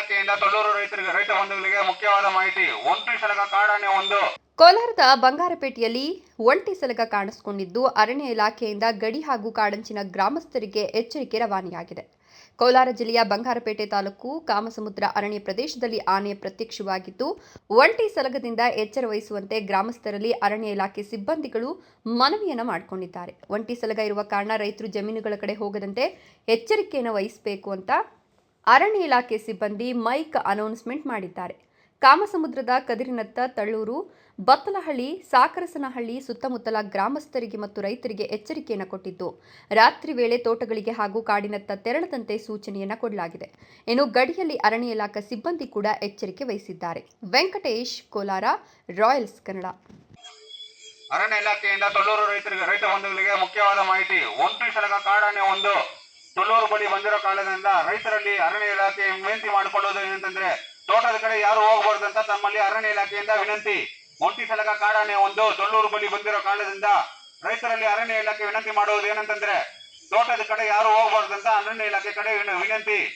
ಇಲಾಖೆಯಿಂದ ತೊಳ್ಳೂರು ರೈತ ಬಂಧುಗಳಿಗೆ ಮುಖ್ಯವಾದ ಮಾಹಿತಿ. ಒಂಟಿ ಸಲಗ ಕಾಡಾನೆ ಒಂದು. ಕೋಲಾರದ ಬಂಗಾರಪೇಟೆಯಲ್ಲಿ ಒಂಟಿ ಸಲಗ ಕಾಣಿಸಿಕೊಂಡಿದ್ದು ಅರಣ್ಯ ಇಲಾಖೆಯಿಂದ ಗಡಿ ಹಾಗೂ ಕಾಡಂಚಿನ ಗ್ರಾಮಸ್ಥರಿಗೆ ಎಚ್ಚರಿಕೆ ರವಾನೆಯಾಗಿದೆ. ಕೋಲಾರ ಜಿಲ್ಲೆಯ ಬಂಗಾರಪೇಟೆ ತಾಲೂಕು ಕಾಮಸಮುದ್ರ ಅರಣ್ಯ ಪ್ರದೇಶದಲ್ಲಿ ಆನೆ ಪ್ರತ್ಯಕ್ಷವಾಗಿದ್ದು ಒಂಟಿ ಸಲಗದಿಂದ ಎಚ್ಚರ ವಹಿಸುವಂತೆ ಗ್ರಾಮಸ್ಥರಲ್ಲಿ ಅರಣ್ಯ ಇಲಾಖೆ ಸಿಬ್ಬಂದಿಗಳು ಮನವಿಯನ್ನು ಮಾಡಿಕೊಂಡಿದ್ದಾರೆ. ಒಂಟಿ ಸಲಗ ಇರುವ ಕಾರಣ ರೈತರು ಜಮೀನುಗಳ ಕಡೆ ಹೋಗದಂತೆ ಎಚ್ಚರಿಕೆಯನ್ನು ವಹಿಸಬೇಕು ಅಂತ ಅರಣ್ಯ ಇಲಾಖೆ ಸಿಬ್ಬಂದಿ ಮೈಕ್ ಅನೌನ್ಸ್ಮೆಂಟ್ ಮಾಡಿದ್ದಾರೆ. ಕಾಮಸಮುದ್ರದ ಕದಿರಿನತ್ತ, ತಳ್ಳೂರು, ಬತ್ತಲಹಳ್ಳಿ, ಸಾಕರಸನಹಳ್ಳಿ ಸುತ್ತಮುತ್ತಲ ಗ್ರಾಮಸ್ಥರಿಗೆ ಮತ್ತು ರೈತರಿಗೆ ಎಚ್ಚರಿಕೆಯನ್ನು ಕೊಟ್ಟಿದ್ದು, ರಾತ್ರಿ ವೇಳೆ ತೋಟಗಳಿಗೆ ಹಾಗೂ ಕಾಡಿನತ್ತ ತೆರಳದಂತೆ ಸೂಚನೆಯನ್ನು ಕೊಡಲಾಗಿದೆ. ಇನ್ನು ಗಡಿಯಲ್ಲಿ ಅರಣ್ಯ ಇಲಾಖೆ ಸಿಬ್ಬಂದಿ ಕೂಡ ಎಚ್ಚರಿಕೆ ವಹಿಸಿದ್ದಾರೆ. ವೆಂಕಟೇಶ್, ಕೋಲಾರ, ರಾಯಲ್ಸ್ ಕನ್ನಡ. ಅರಣ್ಯ ಇಲಾಖೆಯಿಂದ ತೊಳ್ಳೂರು ರೈತ ಬಂಧುಗಳಿಗೆ ಮುಖ್ಯವಾದ ಮಾಹಿತಿ. ಒಂಟಿ ಸಲಗ ಕಾಡಾನೆ ಒಂದು. ತೊಳ್ಳೂರು ಬಳಿ ಬಂದಿರೋ ಕಾರಣದಿಂದ ರೈತರಲ್ಲಿ ಅರಣ್ಯ ಇಲಾಖೆ ವಿನಂತಿ ಮಾಡಿಕೊಳ್ಳುವುದು ಏನಂತಂದ್ರೆ, ತೋಟದ ಕಡೆ ಯಾರು ಹೋಗಬಾರ್ದಂತ ತಮ್ಮಲ್ಲಿ ಅರಣ್ಯ ಇಲಾಖೆಯಿಂದ ವಿನಂತಿ. ಒಂಟಿ ಸಲಗ ಕಾಡಾನೆ ಒಂದು ತೊಳ್ಳೂರು ಬಳಿ ಬಂದಿರೋ ಕಾರಣದಿಂದ ರೈತರಲ್ಲಿ ಅರಣ್ಯ ಇಲಾಖೆ ವಿನಂತಿ ಮಾಡುವುದು ಏನಂತಂದ್ರೆ, ತೋಟದ ಕಡೆ ಯಾರು ಹೋಗಬಾರ್ದಂತ ಅರಣ್ಯ ಇಲಾಖೆ ಕಡೆ ವಿನಂತಿ.